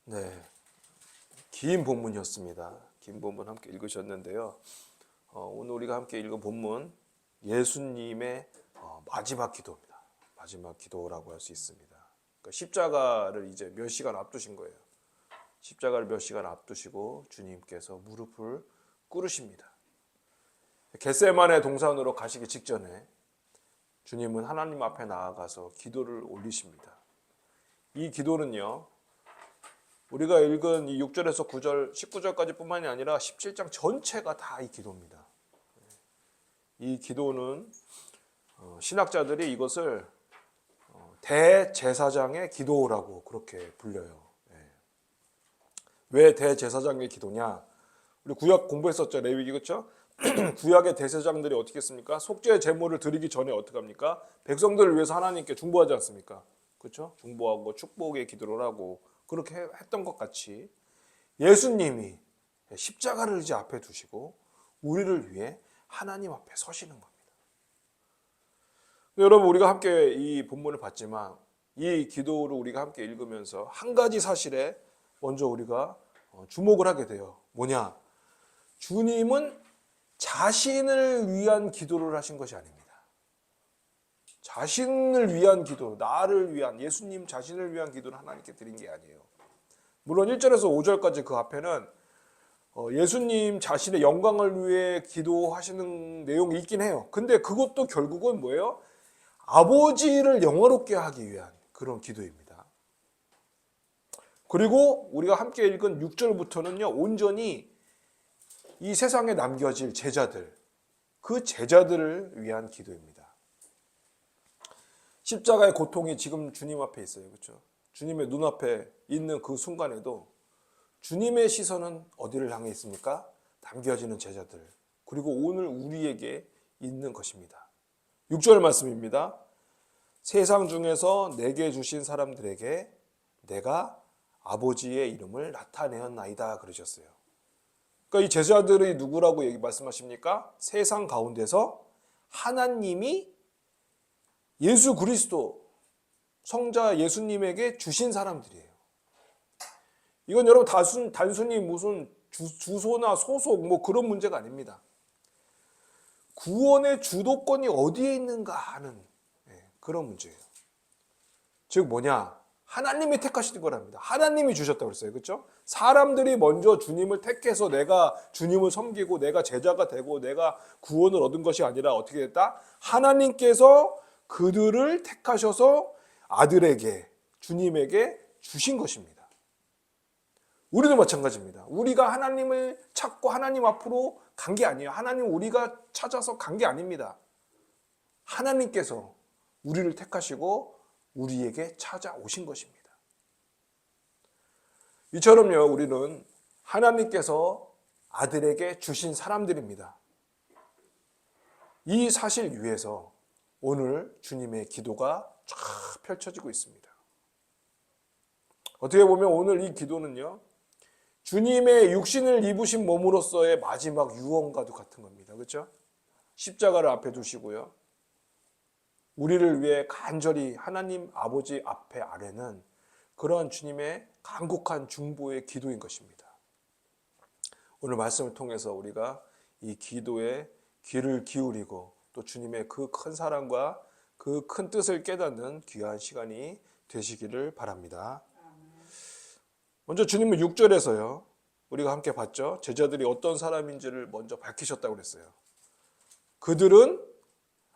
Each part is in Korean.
네, 긴 본문이었습니다. 긴 본문 함께 읽으셨는데요. 오늘 우리가 함께 읽은 본문 예수님의 마지막 기도입니다. 마지막 기도라고 할 수 있습니다. 그러니까 십자가를 이제 몇 시간 앞두신 거예요. 십자가를 몇 시간 앞두시고 주님께서 무릎을 꿇으십니다. 겟세마네 동산으로 가시기 직전에 주님은 하나님 앞에 나아가서 기도를 올리십니다. 이 기도는요, 우리가 읽은 이 6절에서 9절, 19절까지 뿐만이 아니라 17장 전체가 다 이 기도입니다. 이 기도는 신학자들이 이것을 대제사장의 기도라고 그렇게 불려요. 왜 대제사장의 기도냐? 우리 구약 공부했었죠, 레위기, 그렇죠? 구약의 대제사장들이 어떻게 했습니까? 속죄의 제물을 드리기 전에 어떻게 합니까? 백성들을 위해서 하나님께 중보하지 않습니까? 그렇죠? 중보하고 축복의 기도를 하고 그렇게 했던 것 같이 예수님이 십자가를 이제 앞에 두시고 우리를 위해 하나님 앞에 서시는 겁니다. 여러분, 우리가 함께 이 본문을 봤지만 이 기도를 우리가 함께 읽으면서 한 가지 사실에 먼저 우리가 주목을 하게 돼요. 뭐냐? 주님은 자신을 위한 기도를 하신 것이 아닙니다. 자신을 위한 기도, 나를 위한, 예수님 자신을 위한 기도를 하나님께 드린 게 아니에요. 물론 1절에서 5절까지 그 앞에는 예수님 자신의 영광을 위해 기도하시는 내용이 있긴 해요. 근데 그것도 결국은 뭐예요? 아버지를 영화롭게 하기 위한 그런 기도입니다. 그리고 우리가 함께 읽은 6절부터는요, 온전히 이 세상에 남겨질 제자들, 그 제자들을 위한 기도입니다. 십자가의 고통이 지금 주님 앞에 있어요. 그렇죠? 주님의 눈앞에 있는 그 순간에도 주님의 시선은 어디를 향해 있습니까? 남겨지는 제자들, 그리고 오늘 우리에게 있는 것입니다. 6절 말씀입니다. 세상 중에서 내게 주신 사람들에게 내가 아버지의 이름을 나타내었나이다 그러셨어요. 그러니까 이 제자들이 누구라고 말씀하십니까? 세상 가운데서 하나님이 예수 그리스도 성자 예수님에게 주신 사람들이에요. 이건 여러분 단순히 무슨 주소나 소속 뭐 그런 문제가 아닙니다. 구원의 주도권이 어디에 있는가 하는 그런 문제예요. 즉 뭐냐? 하나님이 택하신 거랍니다. 하나님이 주셨다고 그랬어요. 그렇죠? 사람들이 먼저 주님을 택해서 내가 주님을 섬기고 내가 제자가 되고 내가 구원을 얻은 것이 아니라 어떻게 됐다? 하나님께서 그들을 택하셔서 아들에게, 주님에게 주신 것입니다. 우리도 마찬가지입니다. 우리가 하나님을 찾고 하나님 앞으로 간 게 아니에요. 하나님 우리가 찾아서 간 게 아닙니다. 하나님께서 우리를 택하시고 우리에게 찾아오신 것입니다. 이처럼요, 우리는 하나님께서 아들에게 주신 사람들입니다. 이 사실 위에서 오늘 주님의 기도가 쫙 펼쳐지고 있습니다. 어떻게 보면 오늘 이 기도는요, 주님의 육신을 입으신 몸으로서의 마지막 유언과도 같은 겁니다. 그렇죠? 십자가를 앞에 두시고요, 우리를 위해 간절히 하나님 아버지 앞에 아뢰는 그러한 주님의 간곡한 중보의 기도인 것입니다. 오늘 말씀을 통해서 우리가 이 기도에 귀를 기울이고 또 주님의 그 큰 사랑과 그 큰 뜻을 깨닫는 귀한 시간이 되시기를 바랍니다. 먼저 주님은 6절에서요, 우리가 함께 봤죠. 제자들이 어떤 사람인지를 먼저 밝히셨다고 그랬어요. 그들은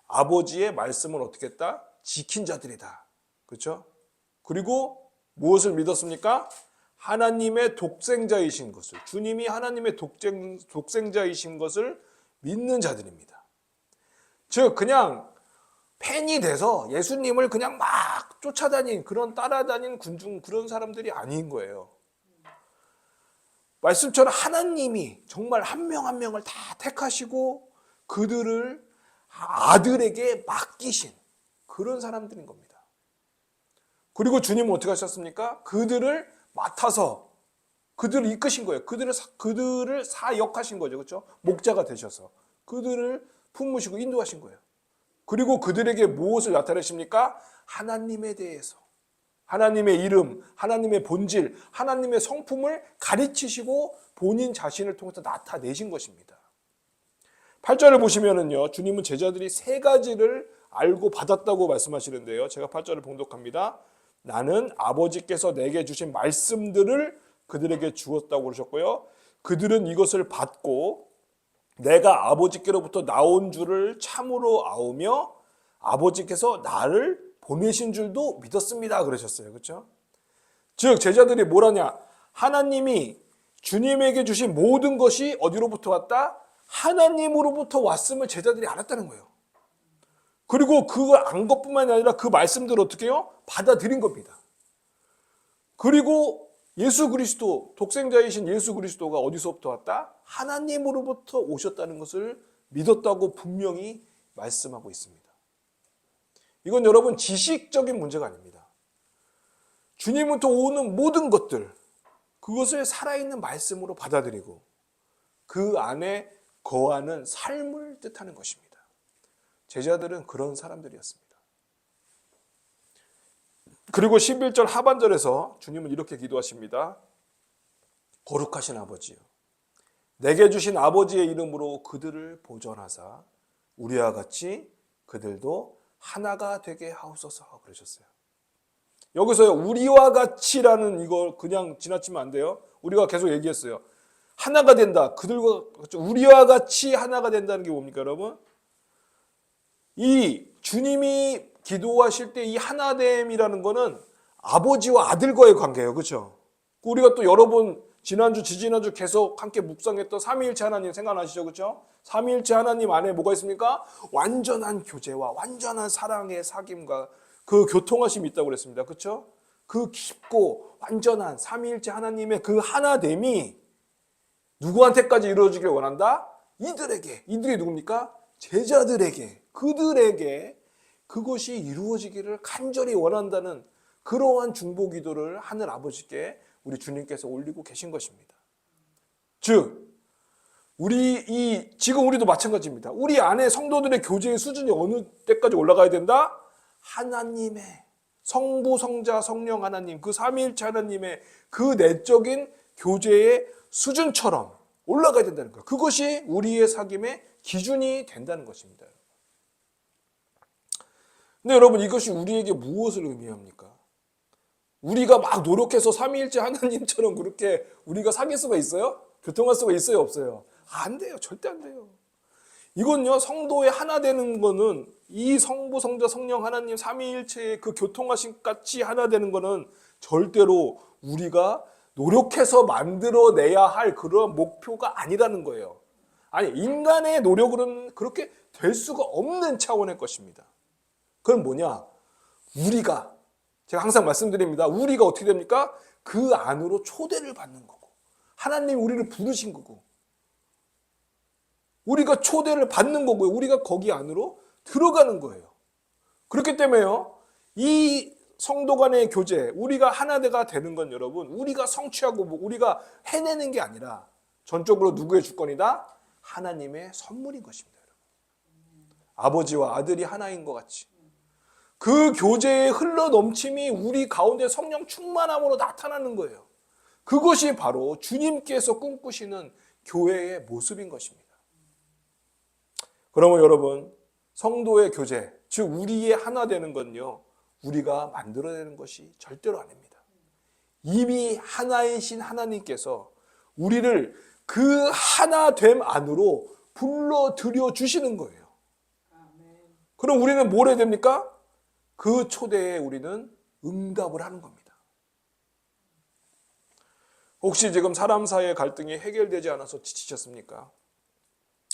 아버지의 말씀을 어떻게 했다? 지킨 자들이다. 그렇죠? 그리고 무엇을 믿었습니까? 하나님의 독생자이신 것을, 주님이 하나님의 독생자이신 것을 믿는 자들입니다. 즉 그냥 팬이 돼서 예수님을 그냥 막 쫓아다닌, 그런 따라다닌 군중, 그런 사람들이 아닌 거예요. 말씀처럼 하나님이 정말 한 명 한 명을 다 택하시고 그들을 아들에게 맡기신 그런 사람들인 겁니다. 그리고 주님은 어떻게 하셨습니까? 그들을 맡아서 그들을 이끄신 거예요. 그들을 사역하신 거죠. 그렇죠? 목자가 되셔서 그들을 품으시고 인도하신 거예요. 그리고 그들에게 무엇을 나타내십니까? 하나님에 대해서, 하나님의 이름, 하나님의 본질, 하나님의 성품을 가르치시고 본인 자신을 통해서 나타내신 것입니다. 8절을 보시면은요, 주님은 제자들이 세 가지를 알고 받았다고 말씀하시는데요. 제가 8절을 봉독합니다. 나는 아버지께서 내게 주신 말씀들을 그들에게 주었다고 그러셨고요. 그들은 이것을 받고 내가 아버지께로부터 나온 줄을 참으로 아오며 아버지께서 나를 보내신 줄도 믿었습니다. 그러셨어요. 그렇죠? 즉 제자들이 뭐라냐? 하나님이 주님에게 주신 모든 것이 어디로부터 왔다? 하나님으로부터 왔음을 제자들이 알았다는 거예요. 그리고 그걸 안 것뿐만이 아니라 그 말씀들을 어떻게 해요? 받아들인 겁니다. 그리고 예수 그리스도, 독생자이신 예수 그리스도가 어디서부터 왔다? 하나님으로부터 오셨다는 것을 믿었다고 분명히 말씀하고 있습니다. 이건 여러분 지식적인 문제가 아닙니다. 주님부터 오는 모든 것들, 그것을 살아있는 말씀으로 받아들이고 그 안에 거하는 삶을 뜻하는 것입니다. 제자들은 그런 사람들이었습니다. 그리고 11절 하반절에서 주님은 이렇게 기도하십니다. 거룩하신 아버지요, 내게 주신 아버지의 이름으로 그들을 보존하사 우리와 같이 그들도 하나가 되게 하옵소서 그러셨어요. 여기서요, 우리와 같이라는 이걸 그냥 지나치면 안 돼요. 우리가 계속 얘기했어요. 하나가 된다. 그들과 우리와 같이 하나가 된다는 게 뭡니까, 여러분? 이 주님이 기도하실 때 이 하나됨이라는 거는 아버지와 아들과의 관계예요. 그렇죠? 우리가 또 여러 번 지난주, 지지난주 계속 함께 묵상했던 삼위일체 하나님 생각나시죠? 그렇죠? 삼위일체 하나님 안에 뭐가 있습니까? 완전한 교제와 완전한 사랑의 사귐과 그 교통하심이 있다고 그랬습니다. 그렇죠? 그 깊고 완전한 삼위일체 하나님의 그 하나됨이 누구한테까지 이루어지길 원한다? 이들에게. 이들이 누굽니까? 제자들에게, 그들에게 그것이 이루어지기를 간절히 원한다는 그러한 중보기도를 하늘 아버지께 우리 주님께서 올리고 계신 것입니다. 즉 지금 우리도 마찬가지입니다. 우리 안에 성도들의 교제의 수준이 어느 때까지 올라가야 된다? 하나님의 성부, 성자, 성령 하나님, 그 삼위일체 하나님의 그 내적인 교제의 수준처럼 올라가야 된다는 거예요. 그것이 우리의 사귐의 기준이 된다는 것입니다. 근데 여러분, 이것이 우리에게 무엇을 의미합니까? 우리가 막 노력해서 삼위일체 하나님처럼 그렇게 우리가 사귈 수가 있어요? 교통할 수가 있어요? 없어요? 안 돼요. 절대 안 돼요. 이건요, 성도의 하나 되는 거는 이 성부, 성자, 성령 하나님 삼위일체의 그 교통하심 같이 하나 되는 거는 절대로 우리가 노력해서 만들어내야 할 그런 목표가 아니라는 거예요. 아니, 인간의 노력으로는 그렇게 될 수가 없는 차원의 것입니다. 그건 뭐냐? 우리가, 제가 항상 말씀드립니다. 우리가 어떻게 됩니까? 그 안으로 초대를 받는 거고, 하나님이 우리를 부르신 거고, 우리가 초대를 받는 거고요. 우리가 거기 안으로 들어가는 거예요. 그렇기 때문에요, 이 성도 간의 교제, 우리가 하나가 되는 건 여러분, 우리가 성취하고 우리가 해내는 게 아니라 전적으로 누구의 주권이다? 하나님의 선물인 것입니다. 아버지와 아들이 하나인 것 같이 그 교제의 흘러넘침이 우리 가운데 성령 충만함으로 나타나는 거예요. 그것이 바로 주님께서 꿈꾸시는 교회의 모습인 것입니다. 그러면 여러분, 성도의 교제, 즉 우리의 하나 되는 건요, 우리가 만들어내는 것이 절대로 아닙니다. 이미 하나이신 하나님께서 우리를 그 하나됨 안으로 불러들여 주시는 거예요. 그럼 우리는 뭘 해야 됩니까? 그 초대에 우리는 응답을 하는 겁니다. 혹시 지금 사람 사이의 갈등이 해결되지 않아서 지치셨습니까?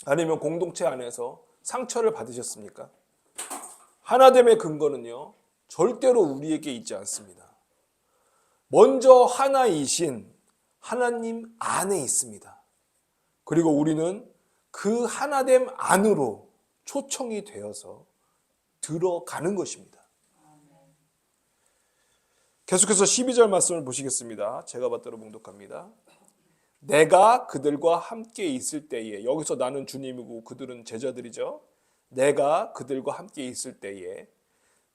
아니면 공동체 안에서 상처를 받으셨습니까? 하나됨의 근거는요, 절대로 우리에게 있지 않습니다. 먼저 하나이신 하나님 안에 있습니다. 그리고 우리는 그 하나됨 안으로 초청이 되어서 들어가는 것입니다. 계속해서 12절 말씀을 보시겠습니다. 제가 받들어 봉독합니다. 내가 그들과 함께 있을 때에, 여기서 나는 주님이고 그들은 제자들이죠. 내가 그들과 함께 있을 때에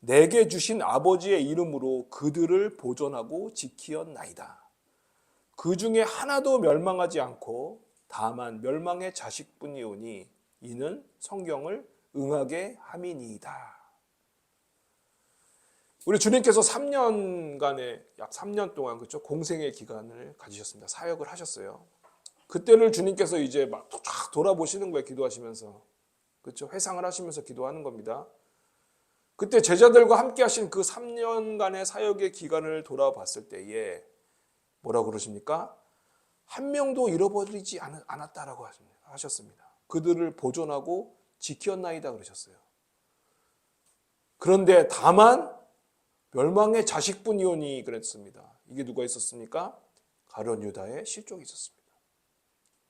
내게 주신 아버지의 이름으로 그들을 보존하고 지키었나이다. 그 중에 하나도 멸망하지 않고 다만 멸망의 자식뿐이오니 이는 성경을 응하게 함이니이다. 우리 주님께서 3년간의 약 3년 동안 그렇죠? 공생의 기간을 가지셨습니다. 사역을 하셨어요. 그때를 주님께서 이제 막 쫙 돌아보시는 거예요. 기도하시면서. 그렇죠? 회상을 하시면서 기도하는 겁니다. 그때 제자들과 함께 하신 그 3년간의 사역의 기간을 돌아봤을 때에 뭐라고 그러십니까? 한 명도 잃어버리지 않았다라고 하셨습니다. 그들을 보존하고 지켰나이다 그러셨어요. 그런데 다만 멸망의 자식뿐이오니 그랬습니다. 이게 누가 있었습니까? 가룟 유다의 실족이 있었습니다.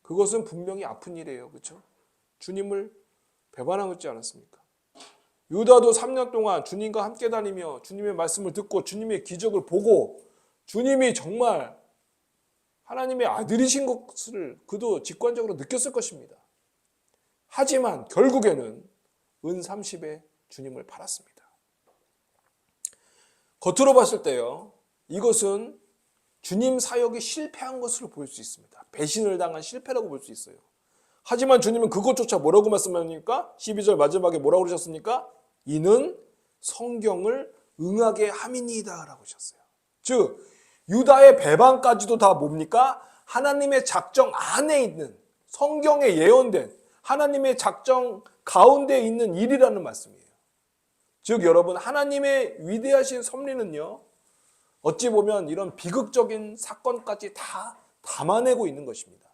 그것은 분명히 아픈 일이에요. 그렇죠? 주님을 배반하고 있지 않았습니까? 유다도 3년 동안 주님과 함께 다니며 주님의 말씀을 듣고 주님의 기적을 보고 주님이 정말 하나님의 아들이신 것을 그도 직관적으로 느꼈을 것입니다. 하지만 결국에는 은 30에 주님을 팔았습니다. 겉으로 봤을 때요, 이것은 주님 사역이 실패한 것으로 볼 수 있습니다. 배신을 당한 실패라고 볼 수 있어요. 하지만 주님은 그것조차 뭐라고 말씀하십니까? 12절 마지막에 뭐라고 그러셨습니까? 이는 성경을 응하게 함이니이다 라고 하셨어요. 즉 유다의 배반까지도 다 뭡니까? 하나님의 작정 안에 있는, 성경에 예언된 하나님의 작정 가운데 있는 일이라는 말씀이에요. 즉 여러분, 하나님의 위대하신 섭리는요, 어찌 보면 이런 비극적인 사건까지 다 담아내고 있는 것입니다.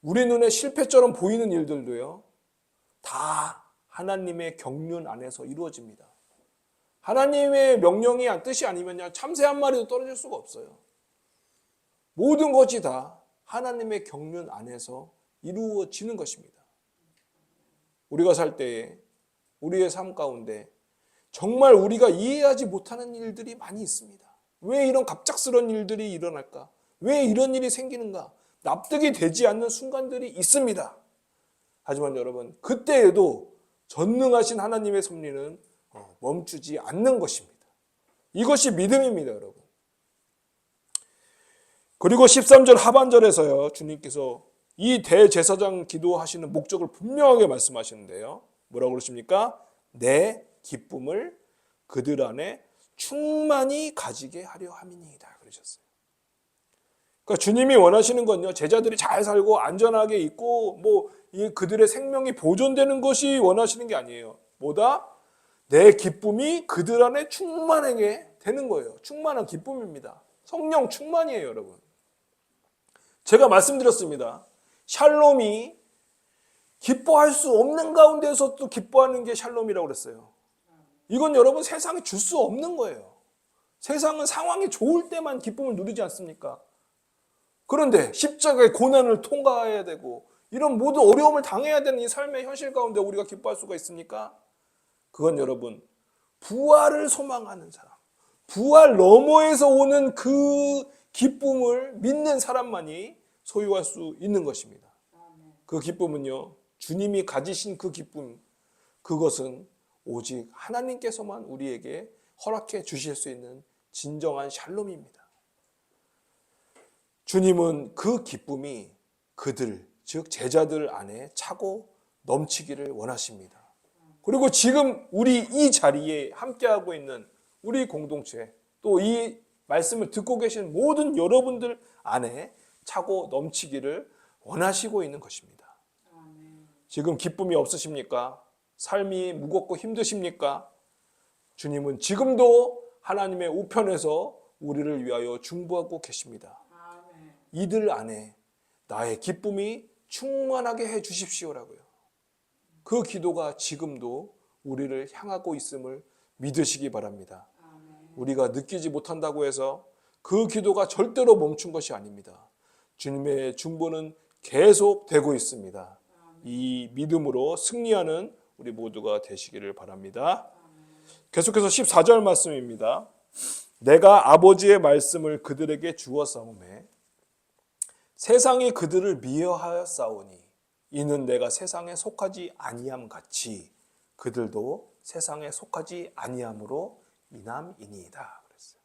우리 눈에 실패처럼 보이는 일들도요, 다 하나님의 경륜 안에서 이루어집니다. 하나님의 명령이 뜻이 아니면 참새 한 마리도 떨어질 수가 없어요. 모든 것이 다 하나님의 경륜 안에서 이루어지는 것입니다. 우리가 살 때에 우리의 삶 가운데 정말 우리가 이해하지 못하는 일들이 많이 있습니다. 왜 이런 갑작스러운 일들이 일어날까? 왜 이런 일이 생기는가? 납득이 되지 않는 순간들이 있습니다. 하지만 여러분, 그때에도 전능하신 하나님의 섭리는 멈추지 않는 것입니다. 이것이 믿음입니다, 여러분. 그리고 13절 하반절에서요, 주님께서 이 대제사장 기도하시는 목적을 분명하게 말씀하시는데요. 뭐라고 그러십니까? 내 기쁨을 그들 안에 충만히 가지게 하려 함이니이다 그러셨어요. 그러니까 주님이 원하시는 건요, 제자들이 잘 살고 안전하게 있고 그들의 생명이 보존되는 것이 원하시는 게 아니에요. 뭐다? 내 기쁨이 그들 안에 충만하게 되는 거예요. 충만한 기쁨입니다. 성령 충만이에요, 여러분. 제가 말씀드렸습니다. 샬롬이 기뻐할 수 없는 가운데서 또 기뻐하는 게 샬롬이라고 그랬어요. 이건 여러분 세상에 줄 수 없는 거예요. 세상은 상황이 좋을 때만 기쁨을 누리지 않습니까? 그런데 십자가의 고난을 통과해야 되고 이런 모든 어려움을 당해야 되는 이 삶의 현실 가운데 우리가 기뻐할 수가 있습니까? 그건 여러분, 부활을 소망하는 사람, 부활 너머에서 오는 그 기쁨을 믿는 사람만이 소유할 수 있는 것입니다. 그 기쁨은요, 주님이 가지신 그 기쁨, 그것은 오직 하나님께서만 우리에게 허락해 주실 수 있는 진정한 샬롬입니다. 주님은 그 기쁨이 그들, 즉 제자들 안에 차고 넘치기를 원하십니다. 그리고 지금 우리 이 자리에 함께하고 있는 우리 공동체, 또 이 말씀을 듣고 계신 모든 여러분들 안에 차고 넘치기를 원하시고 있는 것입니다. 지금 기쁨이 없으십니까? 삶이 무겁고 힘드십니까? 주님은 지금도 하나님의 우편에서 우리를 위하여 중보하고 계십니다. 이들 안에 나의 기쁨이 충만하게 해 주십시오라고요. 그 기도가 지금도 우리를 향하고 있음을 믿으시기 바랍니다. 우리가 느끼지 못한다고 해서 그 기도가 절대로 멈춘 것이 아닙니다. 주님의 중보는 계속되고 있습니다. 이 믿음으로 승리하는 우리 모두가 되시기를 바랍니다. 계속해서 14절 말씀입니다. 내가 아버지의 말씀을 그들에게 주었사오매 세상이 그들을 미워하였사오니 이는 내가 세상에 속하지 아니함 같이 그들도 세상에 속하지 아니함으로 인함이니이다 그랬어요.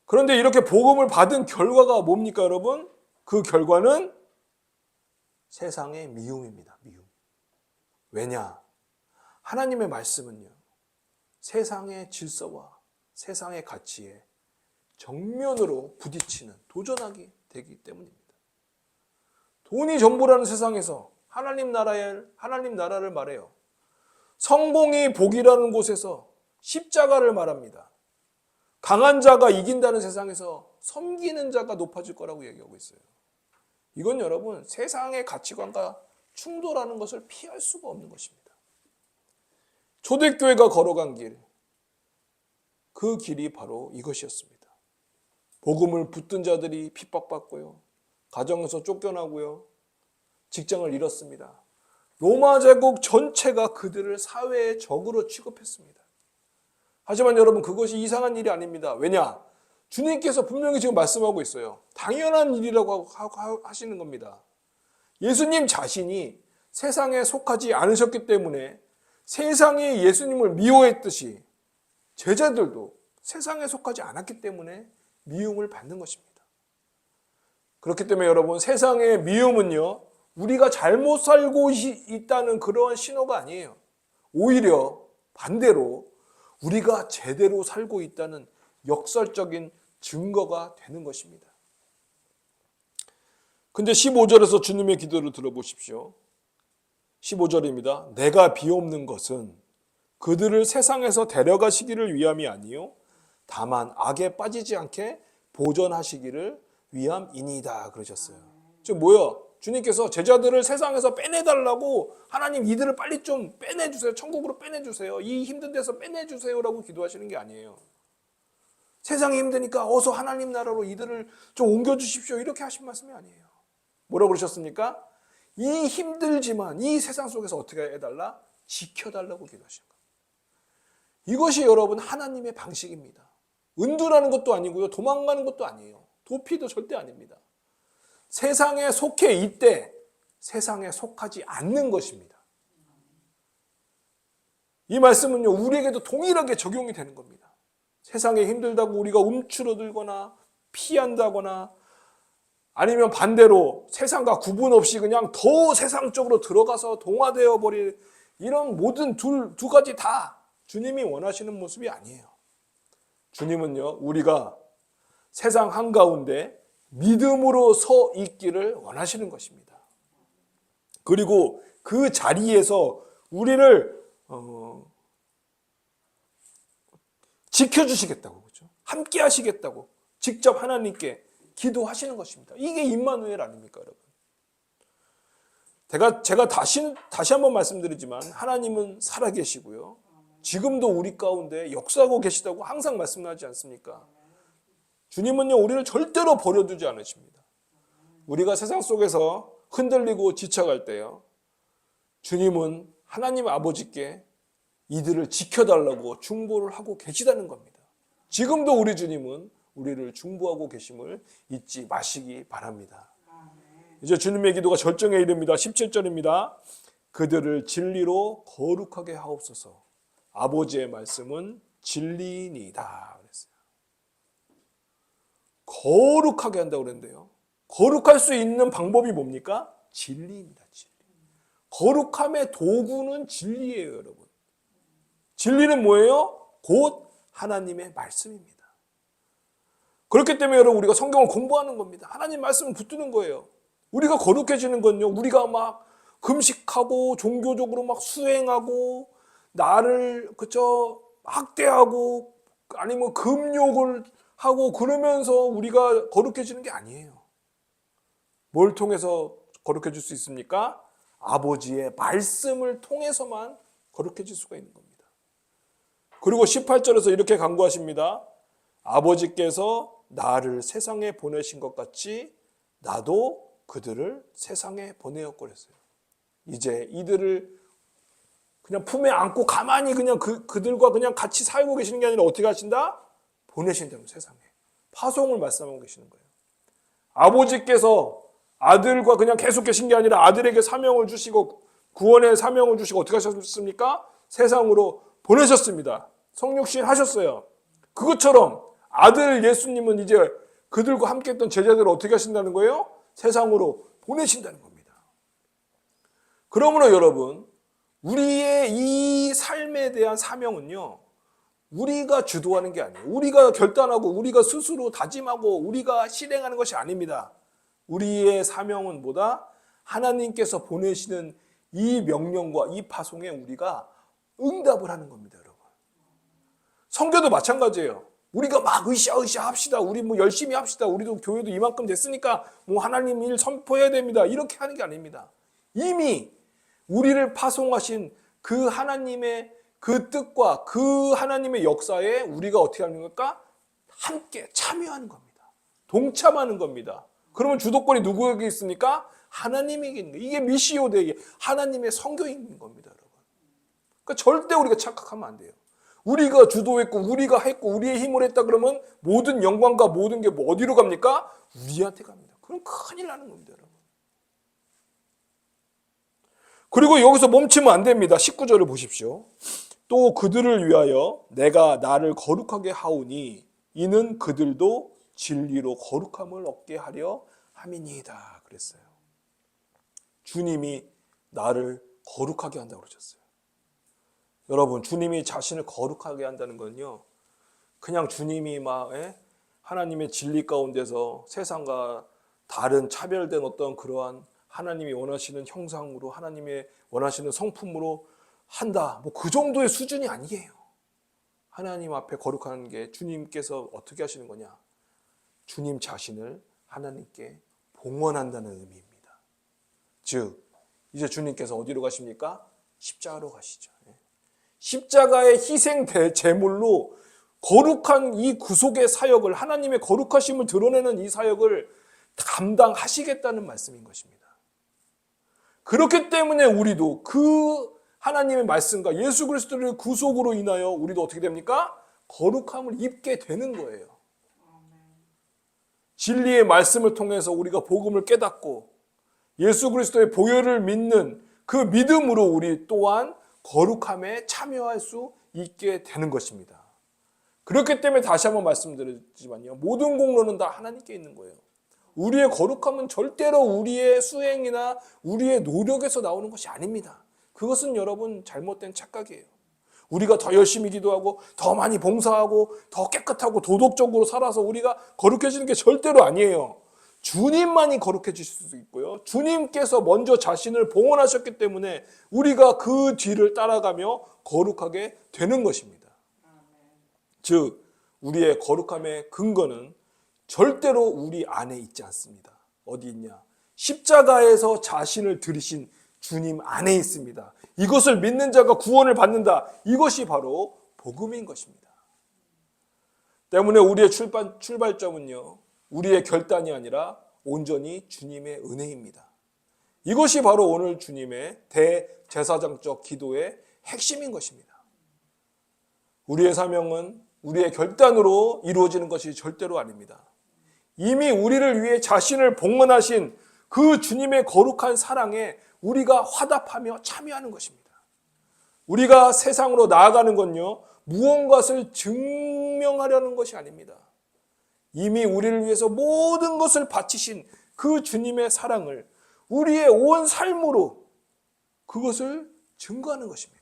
그런데 이렇게 복음을 받은 결과가 뭡니까, 여러분? 그 결과는 세상의 미움입니다. 미움. 왜냐? 하나님의 말씀은요, 세상의 질서와 세상의 가치에 정면으로 부딪히는, 도전하게 되기 때문입니다. 돈이 전부라는 세상에서 하나님 나라를 말해요. 성공이 복이라는 곳에서 십자가를 말합니다. 강한 자가 이긴다는 세상에서 섬기는 자가 높아질 거라고 얘기하고 있어요. 이건 여러분 세상의 가치관과 충돌하는 것을 피할 수가 없는 것입니다. 초대교회가 걸어간 길, 그 길이 바로 이것이었습니다. 복음을 붙든 자들이 핍박받고요, 가정에서 쫓겨나고요, 직장을 잃었습니다. 로마 제국 전체가 그들을 사회의 적으로 취급했습니다. 하지만 여러분, 그것이 이상한 일이 아닙니다. 왜냐? 주님께서 분명히 지금 말씀하고 있어요. 당연한 일이라고 하시는 겁니다. 예수님 자신이 세상에 속하지 않으셨기 때문에 세상이 예수님을 미워했듯이 제자들도 세상에 속하지 않았기 때문에 미움을 받는 것입니다. 그렇기 때문에 여러분, 세상의 미움은요, 우리가 잘못 살고 있다는 그러한 신호가 아니에요. 오히려 반대로 우리가 제대로 살고 있다는 역설적인 증거가 되는 것입니다. 근데 15절에서 주님의 기도를 들어보십시오. 15절입니다. 내가 비옵는 것은 그들을 세상에서 데려가시기를 위함이 아니요 다만 악에 빠지지 않게 보존하시기를 위함이니이다 그러셨어요. 지금 뭐야? 주님께서 제자들을 세상에서 빼내달라고, 하나님 이들을 빨리 좀 빼내주세요. 천국으로 빼내주세요. 이 힘든 데서 빼내주세요라고 기도하시는 게 아니에요. 세상이 힘드니까 어서 하나님 나라로 이들을 좀 옮겨주십시오, 이렇게 하신 말씀이 아니에요. 뭐라고 그러셨습니까? 이 힘들지만 이 세상 속에서 어떻게 해달라? 지켜달라고 기도하신 거예요. 이것이 여러분 하나님의 방식입니다. 은둔하는 것도 아니고요, 도망가는 것도 아니에요. 도피도 절대 아닙니다. 세상에 속해 있되 세상에 속하지 않는 것입니다. 이 말씀은요, 우리에게도 동일하게 적용이 되는 겁니다. 세상에 힘들다고 우리가 움츠러들거나 피한다거나, 아니면 반대로 세상과 구분 없이 그냥 더 세상적으로 들어가서 동화되어 버릴, 이런 모든 두 가지 다 주님이 원하시는 모습이 아니에요. 주님은요, 우리가 세상 한가운데 믿음으로 서 있기를 원하시는 것입니다. 그리고 그 자리에서 우리를 지켜주시겠다고, 그렇죠? 함께 하시겠다고 직접 하나님께 기도하시는 것입니다. 이게 임마누엘 아닙니까, 여러분? 제가 다시 한번 말씀드리지만 하나님은 살아계시고요, 지금도 우리 가운데 역사하고 계시다고 항상 말씀하지 않습니까? 주님은요, 우리를 절대로 버려두지 않으십니다. 우리가 세상 속에서 흔들리고 지쳐갈 때요, 주님은 하나님 아버지께 이들을 지켜달라고 중보를 하고 계시다는 겁니다. 지금도 우리 주님은 우리를 중보하고 계심을 잊지 마시기 바랍니다. 이제 주님의 기도가 절정에 이릅니다. 17절입니다. 그들을 진리로 거룩하게 하옵소서. 아버지의 말씀은 진리니이다 그랬어요. 거룩하게 한다고 그랬는데요, 거룩할 수 있는 방법이 뭡니까? 진리입니다. 진리. 거룩함의 도구는 진리예요, 여러분. 진리는 뭐예요? 곧 하나님의 말씀입니다. 그렇기 때문에 여러분, 우리가 성경을 공부하는 겁니다. 하나님 말씀을 붙드는 거예요. 우리가 거룩해지는 건요, 우리가 막 금식하고 종교적으로 막 수행하고 나를 학대하고 아니면 금욕을 하고 그러면서 우리가 거룩해지는 게 아니에요. 뭘 통해서 거룩해질 수 있습니까? 아버지의 말씀을 통해서만 거룩해질 수가 있는 겁니다. 그리고 18절에서 이렇게 간구하십니다. 아버지께서 나를 세상에 보내신 것 같이 나도 그들을 세상에 보내었고 그랬어요. 이제 이들을 그냥 품에 안고 가만히 그냥 그들과 그냥 같이 살고 계시는 게 아니라 어떻게 하신다? 보내신다는, 세상에. 파송을 말씀하고 계시는 거예요. 아버지께서 아들과 그냥 계속 계신 게 아니라 아들에게 사명을 주시고 구원의 사명을 주시고 어떻게 하셨습니까? 세상으로 보내셨습니다. 성육신 하셨어요. 그것처럼 아들 예수님은 이제 그들과 함께 했던 제자들을 어떻게 하신다는 거예요? 세상으로 보내신다는 겁니다. 그러므로 여러분, 우리의 이 삶에 대한 사명은요, 우리가 주도하는 게 아니에요. 우리가 결단하고 우리가 스스로 다짐하고 우리가 실행하는 것이 아닙니다. 우리의 사명은 뭐다? 하나님께서 보내시는 이 명령과 이 파송에 우리가 응답을 하는 겁니다, 여러분. 성교도 마찬가지예요. 우리가 막 으쌰으쌰 합시다. 우리 뭐 열심히 합시다. 우리도 교회도 이만큼 됐으니까 뭐 하나님 일 선포해야 됩니다. 이렇게 하는 게 아닙니다. 이미 우리를 파송하신 그 하나님의 그 뜻과 그 하나님의 역사에 우리가 어떻게 하는 걸까? 함께 참여하는 겁니다. 동참하는 겁니다. 그러면 주도권이 누구에게 있습니까? 하나님에게 있는 거예요. 이게 미시오 데이, 하나님의 성교인 겁니다, 여러분. 그러니까 절대 우리가 착각하면 안 돼요. 우리가 주도했고 우리가 했고 우리의 힘을 했다 그러면 모든 영광과 모든 게 뭐 어디로 갑니까? 우리한테 갑니다. 그럼 큰일 나는 겁니다, 여러분. 그리고 여기서 멈추면 안 됩니다. 19절을 보십시오. 또 그들을 위하여 내가 나를 거룩하게 하오니 이는 그들도 진리로 거룩함을 얻게 하려 함이니이다 그랬어요. 주님이 나를 거룩하게 한다고 그러셨어요. 여러분, 주님이 자신을 거룩하게 한다는 건요, 그냥 주님이 막 하나님의 진리 가운데서 세상과 다른 차별된 어떤 그러한 하나님이 원하시는 형상으로 하나님의 원하시는 성품으로 한다, 뭐 그 정도의 수준이 아니에요. 하나님 앞에 거룩한 게 주님께서 어떻게 하시는 거냐? 주님 자신을 하나님께 봉헌한다는 의미입니다. 즉 이제 주님께서 어디로 가십니까? 십자가로 가시죠. 십자가의 희생 제물로 거룩한 이 구속의 사역을, 하나님의 거룩하심을 드러내는 이 사역을 감당하시겠다는 말씀인 것입니다. 그렇기 때문에 우리도 그 하나님의 말씀과 예수 그리스도의 구속으로 인하여 우리도 어떻게 됩니까? 거룩함을 입게 되는 거예요. 진리의 말씀을 통해서 우리가 복음을 깨닫고 예수 그리스도의 보혈을 믿는 그 믿음으로 우리 또한 거룩함에 참여할 수 있게 되는 것입니다. 그렇기 때문에 다시 한번 말씀드리지만요, 모든 공로는 다 하나님께 있는 거예요. 우리의 거룩함은 절대로 우리의 수행이나 우리의 노력에서 나오는 것이 아닙니다. 그것은 여러분 잘못된 착각이에요. 우리가 더 열심히 기도하고 더 많이 봉사하고 더 깨끗하고 도덕적으로 살아서 우리가 거룩해지는 게 절대로 아니에요. 주님만이 거룩해지실 수 있고요, 주님께서 먼저 자신을 봉헌하셨기 때문에 우리가 그 뒤를 따라가며 거룩하게 되는 것입니다. 즉 우리의 거룩함의 근거는 절대로 우리 안에 있지 않습니다. 어디 있냐? 십자가에서 자신을 들이신 주님 안에 있습니다. 이것을 믿는 자가 구원을 받는다. 이것이 바로 복음인 것입니다. 때문에 우리의 출발점은요, 우리의 결단이 아니라 온전히 주님의 은혜입니다. 이것이 바로 오늘 주님의 대제사장적 기도의 핵심인 것입니다. 우리의 사명은 우리의 결단으로 이루어지는 것이 절대로 아닙니다. 이미 우리를 위해 자신을 봉헌하신 그 주님의 거룩한 사랑에 우리가 화답하며 참여하는 것입니다. 우리가 세상으로 나아가는 건요, 무언가를 증명하려는 것이 아닙니다. 이미 우리를 위해서 모든 것을 바치신 그 주님의 사랑을 우리의 온 삶으로 그것을 증거하는 것입니다.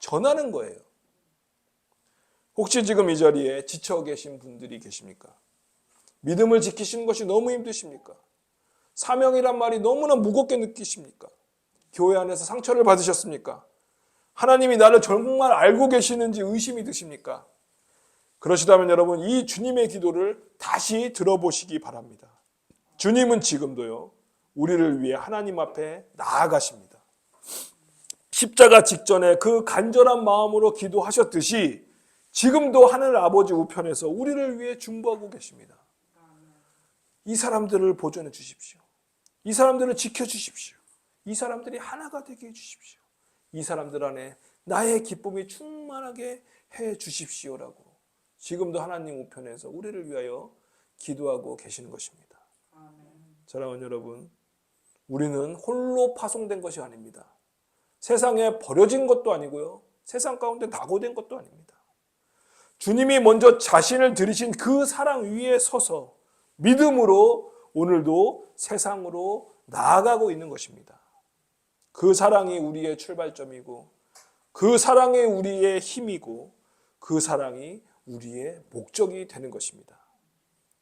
전하는 거예요. 혹시 지금 이 자리에 지쳐 계신 분들이 계십니까? 믿음을 지키시는 것이 너무 힘드십니까? 사명이란 말이 너무나 무겁게 느끼십니까? 교회 안에서 상처를 받으셨습니까? 하나님이 나를 정말 알고 계시는지 의심이 드십니까? 그러시다면 여러분, 이 주님의 기도를 다시 들어보시기 바랍니다. 주님은 지금도요, 우리를 위해 하나님 앞에 나아가십니다. 십자가 직전에 그 간절한 마음으로 기도하셨듯이 지금도 하늘 아버지 우편에서 우리를 위해 중보하고 계십니다. 이 사람들을 보존해 주십시오. 이 사람들을 지켜주십시오. 이 사람들이 하나가 되게 해주십시오. 이 사람들 안에 나의 기쁨이 충만하게 해 주십시오라고 지금도 하나님 우편에서 우리를 위하여 기도하고 계시는 것입니다. 사랑하는 여러분, 우리는 홀로 파송된 것이 아닙니다. 세상에 버려진 것도 아니고요, 세상 가운데 낙오된 것도 아닙니다. 주님이 먼저 자신을 들이신 그 사랑 위에 서서 믿음으로 오늘도 세상으로 나아가고 있는 것입니다. 그 사랑이 우리의 출발점이고 그 사랑이 우리의 힘이고 그 사랑이 우리의 목적이 되는 것입니다.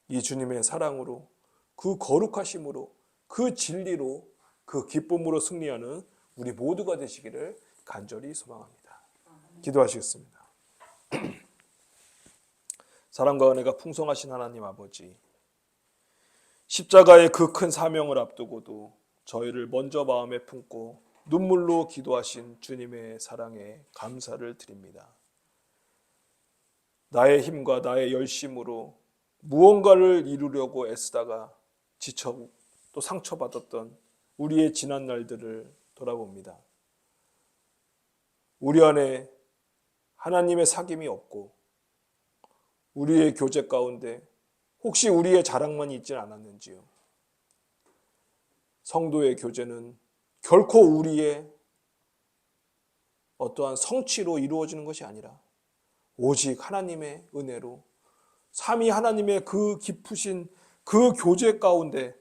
이 주님의 사랑으로 그 거룩하심으로 그 진리로 그 기쁨으로 승리하는 우리 모두가 되시기를 간절히 소망합니다. 기도하시겠습니다. 사랑과 은혜가 풍성하신 하나님 아버지, 십자가의 그 큰 사명을 앞두고도 저희를 먼저 마음에 품고 눈물로 기도하신 주님의 사랑에 감사를 드립니다. 나의 힘과 나의 열심으로 무언가를 이루려고 애쓰다가 지쳐 또 상처받았던 우리의 지난 날들을 돌아봅니다. 우리 안에 하나님의 사귐이 없고 우리의 교제 가운데 혹시 우리의 자랑만 있지 않았는지요. 성도의 교제는 결코 우리의 어떠한 성취로 이루어지는 것이 아니라 오직 하나님의 은혜로 삼위 하나님의 그 깊으신 그 교제 가운데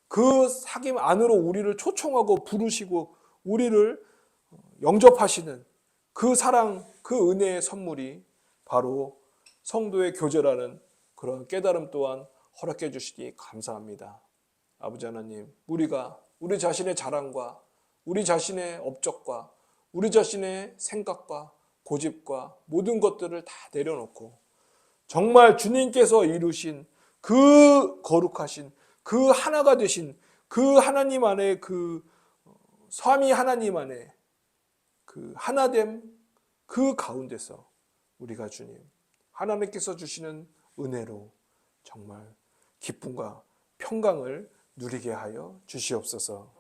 그 사귐 안으로 우리를 초청하고 부르시고 우리를 영접하시는 그 사랑, 그 은혜의 선물이 바로 성도의 교제라는 그런 깨달음 또한 허락해 주시니 감사합니다. 아버지 하나님, 우리가 우리 자신의 자랑과 우리 자신의 업적과 우리 자신의 생각과 고집과 모든 것들을 다 내려놓고 정말 주님께서 이루신 그 거룩하신 그 하나가 되신 그 하나님 안에 그 삼위 하나님 안에 그 하나됨 그 가운데서 우리가 주님 하나님께서 주시는 은혜로 정말 기쁨과 평강을 누리게 하여 주시옵소서.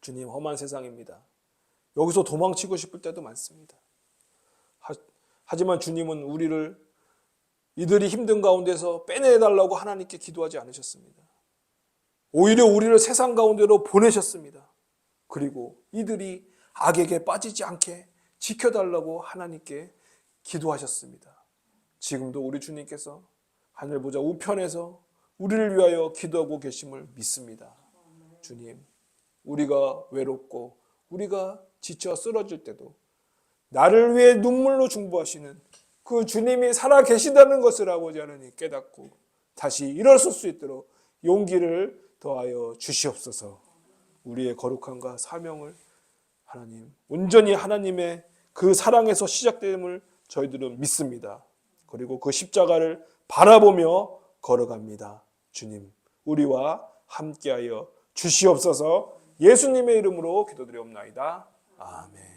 주님, 험한 세상입니다. 여기서 도망치고 싶을 때도 많습니다. 하지만 주님은 우리를 이들이 힘든 가운데서 빼내달라고 하나님께 기도하지 않으셨습니다. 오히려 우리를 세상 가운데로 보내셨습니다. 그리고 이들이 악에게 빠지지 않게 지켜달라고 하나님께 기도하셨습니다. 지금도 우리 주님께서 하늘 보좌 우편에서 우리를 위하여 기도하고 계심을 믿습니다. 주님, 우리가 외롭고 우리가 지쳐 쓰러질 때도 나를 위해 눈물로 중보하시는 그 주님이 살아 계시다는 것을 아버지 하나님 깨닫고 다시 일어설 수 있도록 용기를 더하여 주시옵소서. 우리의 거룩함과 사명을 하나님 온전히 하나님의 그 사랑에서 시작됨을 저희들은 믿습니다. 그리고 그 십자가를 바라보며 걸어갑니다. 주님, 우리와 함께하여 주시옵소서. 예수님의 이름으로 기도드리옵나이다. 아멘.